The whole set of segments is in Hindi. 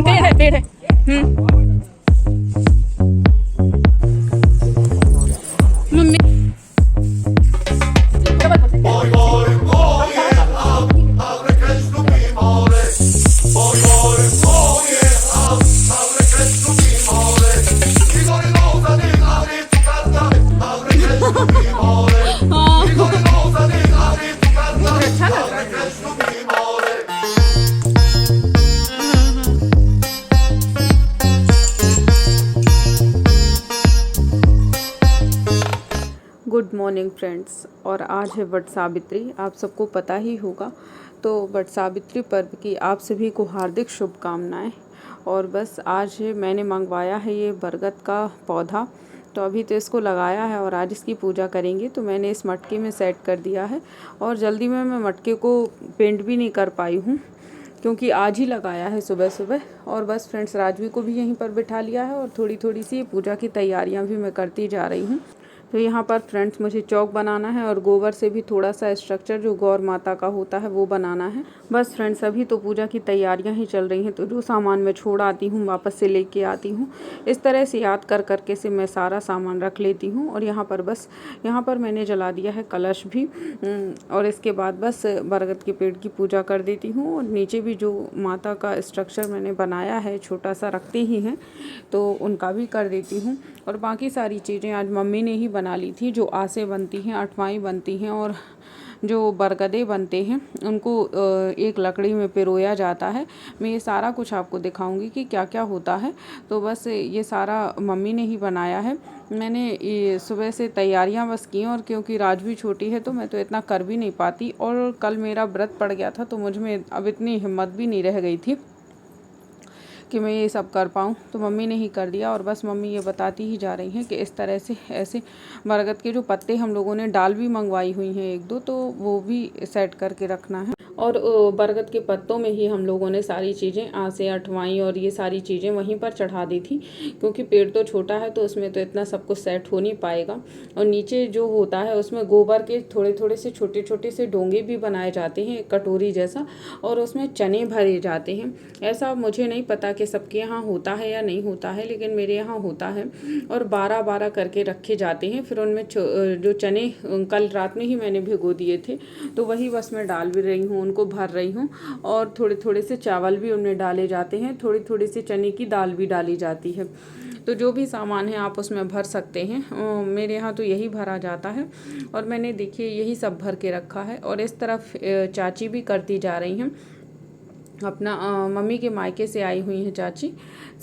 पेड़ है। Mummy Voy, abre que es tu mi mole. Voy, abre que es tu mi mole. Dico di cosa di apri tu carta, abre que es tu mi mole. Dico di cosa di apri tu carta, abre que es tu mi mole. Good morning friends. और आज है वट सावित्री, आप सबको पता ही होगा। तो वट सावित्री पर्व की आप सभी को हार्दिक शुभकामनाएं। और बस आज मैंने मंगवाया है ये बरगद का पौधा, तो अभी तो इसको लगाया है और आज इसकी पूजा करेंगे। तो मैंने इस मटके में सेट कर दिया है और जल्दी में मैं मटके को पेंट भी नहीं कर पाई हूँ क्योंकि आज ही लगाया है सुबह सुबह। और बस फ्रेंड्स, राजवी को भी यहीं पर बिठा लिया है और थोड़ी थोड़ी सी पूजा की तैयारियां भी मैं करती जा रही हूँ। तो यहाँ पर फ्रेंड्स मुझे चौक बनाना है और गोबर से भी थोड़ा सा स्ट्रक्चर जो गौर माता का होता है वो बनाना है। बस फ्रेंड्स, अभी तो पूजा की तैयारियां ही चल रही हैं। तो जो सामान मैं छोड़ आती हूँ वापस से लेके आती हूँ। इस तरह से याद कर करके से मैं सारा सामान रख लेती हूँ। और यहाँ पर मैंने जला दिया है कलश भी। और इसके बाद बस बरगद के पेड़ की पूजा कर देती हूँ। और नीचे भी जो माता का स्ट्रक्चर मैंने बनाया है छोटा सा रखते ही हैं, तो उनका भी कर देती हूँ। और बाकी सारी चीज़ें आज मम्मी ने ही बना ली थी। जो आसे बनती हैं, अठवाई बनती हैं और जो बरगदे बनते हैं उनको एक लकड़ी में पिरोया जाता है। मैं ये सारा कुछ आपको दिखाऊंगी कि क्या क्या होता है। तो बस ये सारा मम्मी ने ही बनाया है। मैंने ये सुबह से तैयारियां बस की और क्योंकि राजवी छोटी है तो मैं तो इतना कर भी नहीं पाती। और कल मेरा व्रत पड़ गया था तो मुझ में अब इतनी हिम्मत भी नहीं रह गई थी कि मैं ये सब कर पाऊँ। तो मम्मी ने ही कर दिया। और बस मम्मी ये बताती ही जा रही हैं कि इस तरह से ऐसे बरगद के जो पत्ते हम लोगों ने डाल भी मंगवाई हुई हैं एक दो, तो वो भी सेट करके रखना है। और बरगद के पत्तों में ही हम लोगों ने सारी चीज़ें आसे अठवाई और ये सारी चीज़ें वहीं पर चढ़ा दी थी क्योंकि पेड़ तो छोटा है तो उसमें तो इतना सब कुछ सेट हो नहीं पाएगा। और नीचे जो होता है उसमें गोबर के थोड़े थोड़े से छोटे छोटे से डोंगे भी बनाए जाते हैं, एक कटोरी जैसा, और उसमें चने भरे जाते हैं। ऐसा मुझे नहीं पता कि सबके यहाँ होता है या नहीं होता है, लेकिन मेरे यहाँ होता है। और 12-12 करके रखे जाते हैं। फिर उनमें जो चने कल रात में ही मैंने भिगो दिए थे तो वही बस मैं डाल भी रही हूँ, उनको भर रही हूँ। और थोड़े थोड़े से चावल भी उनमें डाले जाते हैं, थोड़ी थोड़ी सी चने की दाल भी डाली जाती है। तो जो भी सामान है आप उसमें भर सकते हैं। मेरे यहाँ तो यही भरा जाता है और मैंने देखिए यही सब भर के रखा है। और इस तरफ चाची भी करती जा रही हैं अपना मम्मी के मायके से आई हुई हैं चाची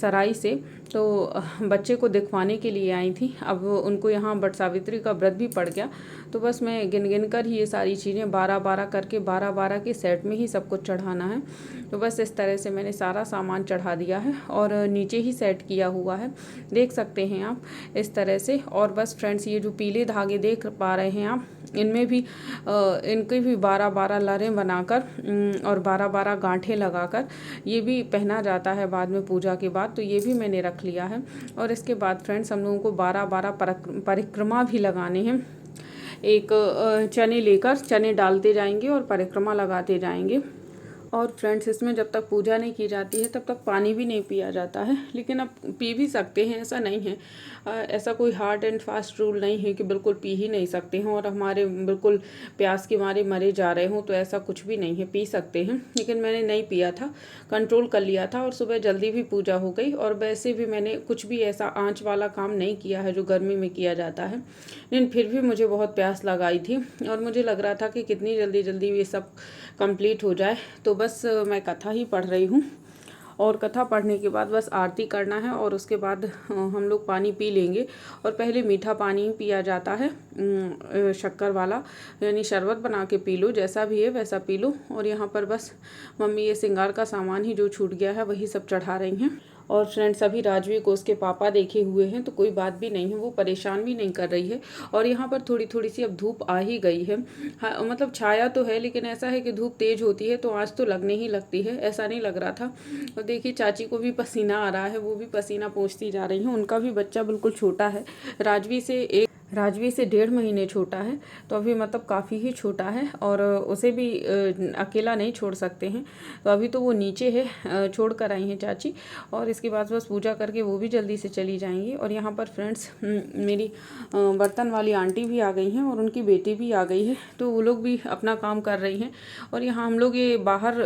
सराई से, तो बच्चे को दिखवाने के लिए आई थी। अब उनको यहाँ वट सावित्री का व्रत भी पड़ गया तो बस मैं गिन गिन कर ही ये सारी चीज़ें 12-12 करके 12-12 के सेट में ही सब कुछ चढ़ाना है। तो बस इस तरह से मैंने सारा सामान चढ़ा दिया है और नीचे ही सेट किया हुआ है, देख सकते हैं आप इस तरह से। और बस फ्रेंड्स, ये जो पीले धागे देख पा रहे हैं आप, इनमें भी इनके भी 12-12 लरें बनाकर और 12-12 गांठें लगाकर ये भी पहना जाता है बाद में पूजा के बाद। तो ये भी मैंने रख लिया है। और इसके बाद फ्रेंड्स हम लोगों को 12-12 परिक्रमा भी लगाने हैं। एक चने लेकर चने डालते जाएंगे और परिक्रमा लगाते जाएंगे। और फ्रेंड्स, इसमें जब तक पूजा नहीं की जाती है तब तक पानी भी नहीं पिया जाता है, लेकिन अब पी भी सकते हैं, ऐसा नहीं है। ऐसा कोई हार्ड एंड फास्ट रूल नहीं है कि बिल्कुल पी ही नहीं सकते हैं और हमारे बिल्कुल प्यास के मारे मरे जा रहे हों, तो ऐसा कुछ भी नहीं है, पी सकते हैं। लेकिन मैंने नहीं पिया था, कंट्रोल कर लिया था और सुबह जल्दी भी पूजा हो गई। और वैसे भी मैंने कुछ भी ऐसा आँच वाला काम नहीं किया है जो गर्मी में किया जाता है, लेकिन फिर भी मुझे बहुत प्यास लगाई थी और मुझे लग रहा था कि कितनी जल्दी जल्दी ये सब कंप्लीट हो जाए। तो बस मैं कथा ही पढ़ रही हूँ और कथा पढ़ने के बाद बस आरती करना है और उसके बाद हम लोग पानी पी लेंगे। और पहले मीठा पानी पिया जाता है, शक्कर वाला, यानी शरबत बना के पी लो, जैसा भी है वैसा पी लो। और यहाँ पर बस मम्मी ये श्रृंगार का सामान ही जो छूट गया है वही सब चढ़ा रही हैं। और फ्रेंड्स, अभी राजवी को उसके पापा देखे हुए हैं तो कोई बात भी नहीं है, वो परेशान भी नहीं कर रही है। और यहाँ पर थोड़ी थोड़ी सी अब धूप आ ही गई है। हाँ, मतलब छाया तो है, लेकिन ऐसा है कि धूप तेज होती है तो आज तो लगने ही लगती है, ऐसा नहीं लग रहा था। और देखिए चाची को भी पसीना आ रहा है, वो भी पसीना पोंछती जा रही हैं। उनका भी बच्चा बिल्कुल छोटा है, राजवी से 1.5 महीने छोटा है, तो अभी मतलब काफ़ी ही छोटा है और उसे भी अकेला नहीं छोड़ सकते हैं। तो अभी तो वो नीचे है, छोड़ कर आई हैं चाची, और इसके बाद बस पूजा करके वो भी जल्दी से चली जाएंगी। और यहाँ पर फ्रेंड्स मेरी बर्तन वाली आंटी भी आ गई हैं और उनकी बेटी भी आ गई है, तो वो लोग भी अपना काम कर रही हैं। और यहाँ हम लोग ये बाहर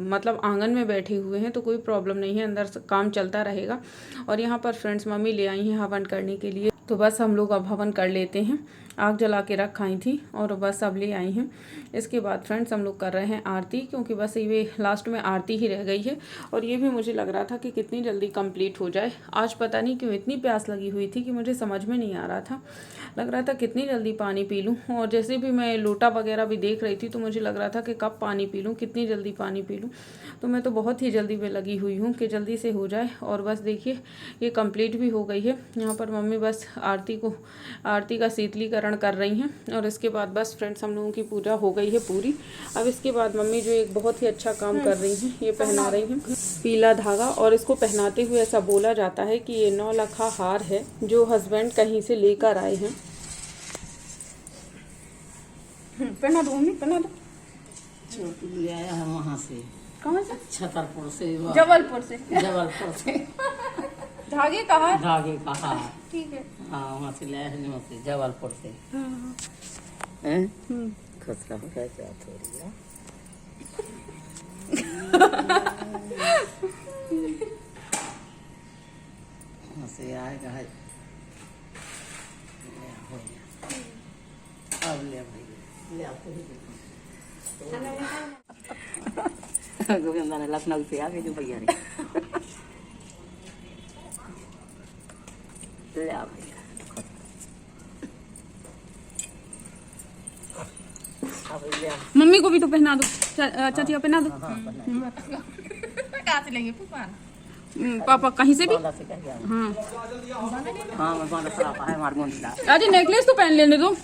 मतलब आंगन में बैठे हुए हैं, तो कोई प्रॉब्लम नहीं है, अंदर काम चलता रहेगा। और यहाँ पर फ्रेंड्स मम्मी ले आई हैं हवन करने के लिए, तो बस हम लोग अब हवन कर लेते हैं। आग जला के रखाई थी और बस अब ले आई हैं। इसके बाद फ्रेंड्स हम लोग कर रहे हैं आरती, क्योंकि बस ये लास्ट में आरती ही रह गई है। और ये भी मुझे लग रहा था कि कितनी जल्दी कंप्लीट हो जाए। आज पता नहीं क्यों इतनी प्यास लगी हुई थी कि मुझे समझ में नहीं आ रहा था, लग रहा था कितनी जल्दी पानी पी लूँ। और जैसे भी मैं लोटा वगैरह भी देख रही थी तो मुझे लग रहा था कि कब पानी पी लूँ, कितनी जल्दी पानी पी लूँ। तो मैं तो बहुत ही जल्दी में लगी हुई हूँ कि जल्दी से हो जाए। और बस देखिए ये कंप्लीट भी हो गई है। यहाँ पर मम्मी बस आरती का शीतलीकरण कर रही हैं। और इसके बाद बस फ्रेंड्स हम लोगों की पूजा हो गई है पूरी। अब इसके बाद मम्मी जो एक बहुत ही अच्छा काम कर रही हैं, ये पहना रही हैं पीला धागा। और इसको पहनाते हुए ऐसा बोला जाता है कि ये 9 लखा हार है जो हस्बैंड कहीं से लेकर आए हैं। पहना दो मम्मी, पहना दो। ले आया है वहाँ से। कहाँ से? छतरपुर से। जबलपुर से। जबलपुर से धागे का हार। धागे का हार। ठीक है। हाँ वहाँ से ले आया है, वहाँ से जबलपुर से। खुश रहो, क्या थोड़ी है। वहाँ से आएगा है। अब ले भाई, ले आपको भी गोविंदा ने लखनऊ से आ गई जो भैया ने ले आ भैया। मम्मी को भी तो पहना दो, चाची को पहना दो। कहाँ से लेंगे पापा कहीं से भी। हाँ हाँ मैं बांधा सरापा है हमारे गोंदला। अरे नेकलेस तो पहन लेने दो।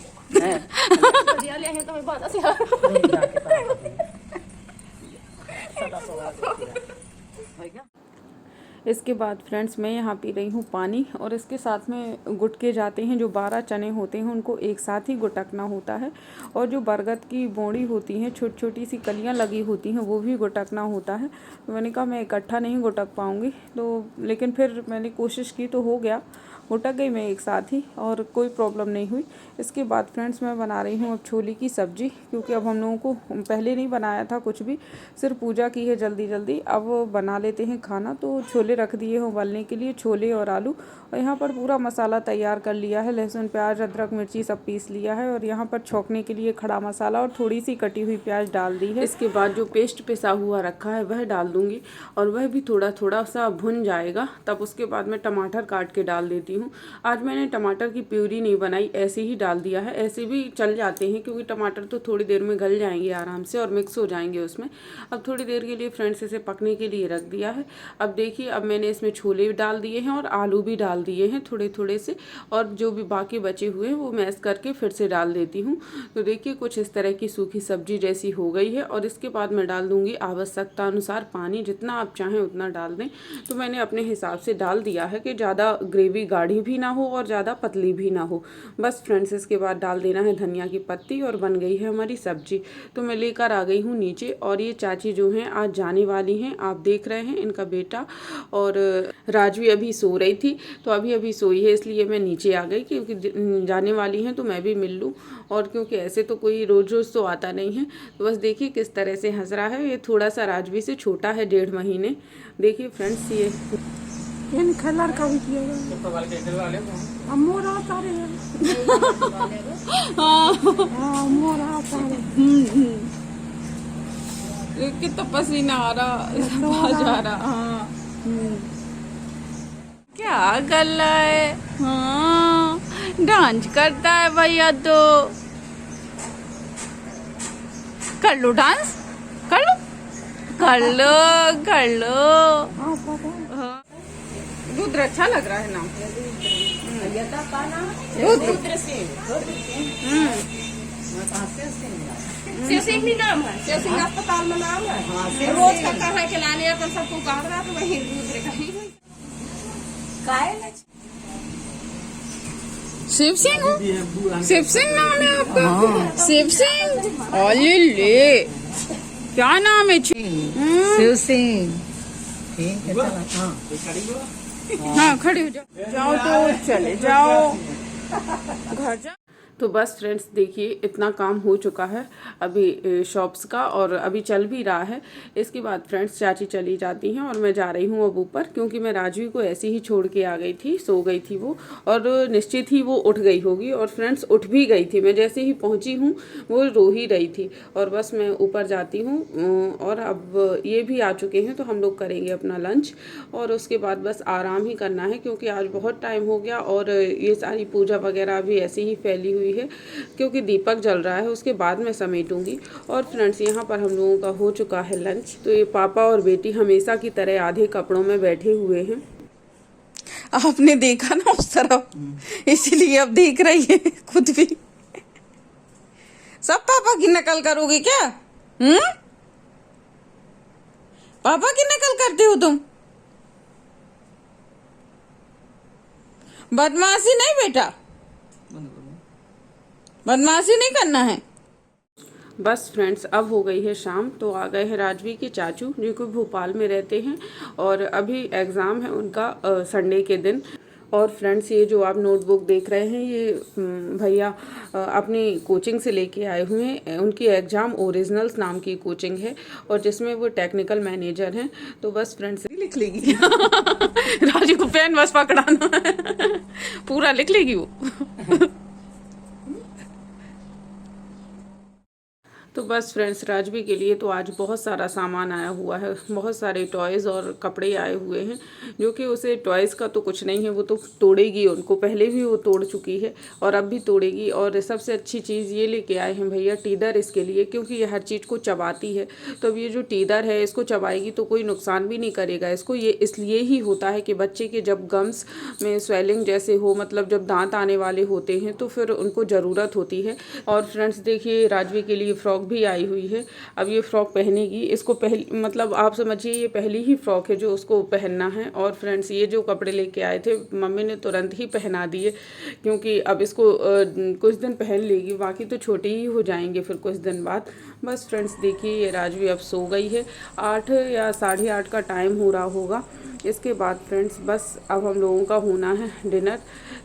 इसके बाद फ्रेंड्स मैं यहाँ पी रही हूँ पानी, और इसके साथ में गुटके जाते हैं। जो 12 चने होते हैं उनको एक साथ ही गुटकना होता है, और जो बरगद की बोड़ी होती हैं, छोटी छोटी सी कलियाँ लगी होती हैं, वो भी गुटकना होता है। तो मैंने कहा मैं इकट्ठा नहीं गुटक पाऊँगी, तो लेकिन फिर मैंने कोशिश की तो हो गया, गुटक गई मैं एक साथ ही, और कोई प्रॉब्लम नहीं हुई। इसके बाद फ्रेंड्स मैं बना रही हूँ अब छोले की सब्ज़ी, क्योंकि अब हम लोगों को पहले नहीं बनाया था कुछ भी, सिर्फ पूजा की है जल्दी जल्दी। अब बना लेते हैं खाना, तो छोले रख दिए हैं उबालने के लिए, छोले और आलू। और यहाँ पर पूरा मसाला तैयार कर लिया है, लहसुन प्याज अदरक मिर्ची सब पीस लिया है। और यहाँ पर छौंकने के लिए खड़ा मसाला और थोड़ी सी कटी हुई प्याज डाल दी है। इसके बाद जो पेस्ट पिसा हुआ रखा है वह डाल दूँगी, और वह भी थोड़ा थोड़ा सा भुन जाएगा, तब उसके बाद मैं टमाटर काट के डाल देती हूँ। आज मैंने टमाटर की प्यूरी नहीं बनाई, ऐसे ही डाल दिया है। ऐसे भी चल जाते हैं, क्योंकि टमाटर तो थोड़ी देर में गल जाएंगे आराम से और मिक्स हो जाएंगे उसमें। अब थोड़ी देर के लिए फ्रेंड्स इसे पकने के लिए रख दिया है। अब देखिए अब मैंने इसमें छोले डाल दिए हैं और आलू भी डाल दिए हैं थोड़े थोड़े से, और जो भी बाकी बचे हुए हैं वो मैश करके फिर से डाल देती हूँ। तो देखिए कुछ इस तरह की सूखी सब्जी जैसी हो गई है। और इसके बाद मैं डाल दूँगी आवश्यकता अनुसार पानी, जितना आप चाहें उतना डाल दें। तो मैंने अपने हिसाब से डाल दिया है कि ज़्यादा ग्रेवी गाढ़ी भी ना हो और ज़्यादा पतली भी ना हो। बस फ्रेंड्स इसके बाद डाल देना है धनिया की पत्ती, और बन गई है हमारी सब्जी। तो मैं लेकर आ गई हूँ नीचे, और ये चाची जो हैं आज जाने वाली हैं, आप देख रहे हैं इनका बेटा। और राजवी अभी सो रही थी, तो अभी सोई है, इसलिए मैं नीचे आ गई, क्योंकि जाने वाली हैं तो मैं भी मिल लूँ। और क्योंकि ऐसे तो कोई रोज़ रोज़ तो आता नहीं है। तो बस देखिए किस तरह से हंस रहा है। ये थोड़ा सा राजवी से छोटा है, 1.5 महीने। देखिए फ्रेंड्स ये कलर का भी किया कितना पसीना आ रहा जा रहा। हाँ क्या गला है। हाँ डांस करता है भैया, तो कर लो डांस, कर लो कर लो कर लो। रुद्र अच्छा लग रहा है नाम। रुद्र शिव सिंह भी नाम है, शिव सिंह अस्पताल में नाम है। रोज का कहाँ के लाने पर सबको काट रहा, तो वही रुद्र कहीं शिव सिंह हो? शिव सिंह नाम है आपका? शिव सिंह, अरे ले, क्या नाम है? शिव सिंह। ठीक है, चलो। हाँ, हाँ, खड़े हो जाओ। जाओ तो चले जाओ घर जाओ। तो बस फ्रेंड्स देखिए, इतना काम हो चुका है अभी शॉप्स का, और अभी चल भी रहा है। इसके बाद फ्रेंड्स चाची चली जाती हैं और मैं जा रही हूँ अब ऊपर, क्योंकि मैं राजवी को ऐसे ही छोड़ के आ गई थी, सो गई थी वो, और निश्चित ही वो उठ गई होगी। और फ्रेंड्स उठ भी गई थी, मैं जैसे ही पहुँची हूँ वो रो ही रही थी। और बस मैं ऊपर जाती हूँ, और अब ये भी आ चुके हैं, तो हम लोग करेंगे अपना लंच, और उसके बाद बस आराम ही करना है, क्योंकि आज बहुत टाइम हो गया और ये सारी पूजा वगैरह भी ऐसे ही फैली हुई है, क्योंकि दीपक जल रहा है, उसके बाद मैं समेटूंगी। और फ्रेंड्स यहाँ पर हम लोगों का हो चुका है लंच। तो ये पापा और बेटी हमेशा की तरह आधे कपड़ों में बैठे हुए हैं। आपने देखा ना उस तरफ, इसीलिए अब देख रही है खुद भी। सब पापा की नकल करोगे क्या? पापा की नकल करते हो तुम? बदमाशी नहीं बेटा, बदमाशी नहीं करना है। बस फ्रेंड्स अब हो गई है शाम, तो आ गए हैं राजवी के चाचू, जो कि भोपाल में रहते हैं, और अभी एग्ज़ाम है उनका संडे के दिन। और फ्रेंड्स ये जो आप नोटबुक देख रहे हैं, ये भैया अपनी कोचिंग से लेके आए हुए हैं। उनकी एग्ज़ाम ओरिजिनल्स नाम की कोचिंग है, और जिसमें वो टेक्निकल मैनेजर हैं। तो बस फ्रेंड्स लिख लेगी राजू को पेन बस पकड़ाना है पूरा लिख लेगी वो तो बस फ्रेंड्स राजवी के लिए तो आज बहुत सारा सामान आया हुआ है, बहुत सारे टॉयज़ और कपड़े आए हुए हैं, जो कि उसे टॉयज़ का तो कुछ नहीं है, वो तो तोड़ेगी उनको, पहले भी वो तोड़ चुकी है और अब भी तोड़ेगी। और सबसे अच्छी चीज़ ये लेके आए हैं भैया टीदर इसके लिए, क्योंकि ये हर चीज़ को चबाती है। तो अब ये जो टीदर है इसको चबाएगी तो कोई नुकसान भी नहीं करेगा इसको। ये इसलिए ही होता है कि बच्चे के जब गम्स में स्वेलिंग जैसे हो, मतलब जब दांत आने वाले होते हैं, तो फिर उनको ज़रूरत होती है। और फ्रेंड्स देखिए राजवी के लिए फ्रॉक भी आई हुई है। अब ये फ्रॉक पहनेगी, इसको मतलब आप समझिए ये पहली ही फ्रॉक है जो उसको पहनना है। और फ्रेंड्स ये जो कपड़े लेके आए थे मम्मी ने तुरंत ही पहना दिए, क्योंकि अब इसको कुछ दिन पहन लेगी, बाकी तो छोटे ही हो जाएंगे फिर कुछ दिन बाद। बस फ्रेंड्स देखिए ये राजवी अब सो गई है, 8 या 8:30 का टाइम हो रहा होगा। इसके बाद फ्रेंड्स बस अब हम लोगों का होना है डिनर।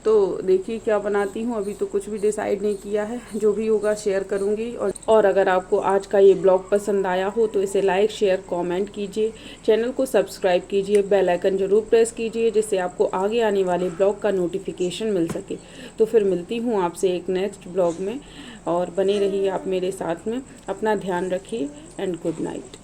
तो देखिए क्या बनाती हूँ, अभी तो कुछ भी डिसाइड नहीं किया है, जो भी होगा शेयर करूँगी। और अगर आपको आज का ये ब्लॉग पसंद आया हो तो इसे लाइक शेयर कमेंट कीजिए, चैनल को सब्सक्राइब कीजिए, बेल आइकन जरूर प्रेस कीजिए, जिससे आपको आगे आने वाले ब्लॉग का नोटिफिकेशन मिल सके। तो फिर मिलती हूँ आपसे एक नेक्स्ट ब्लॉग में, और बने रहिए आप मेरे साथ में। अपना ध्यान रखिए एंड गुड नाइट।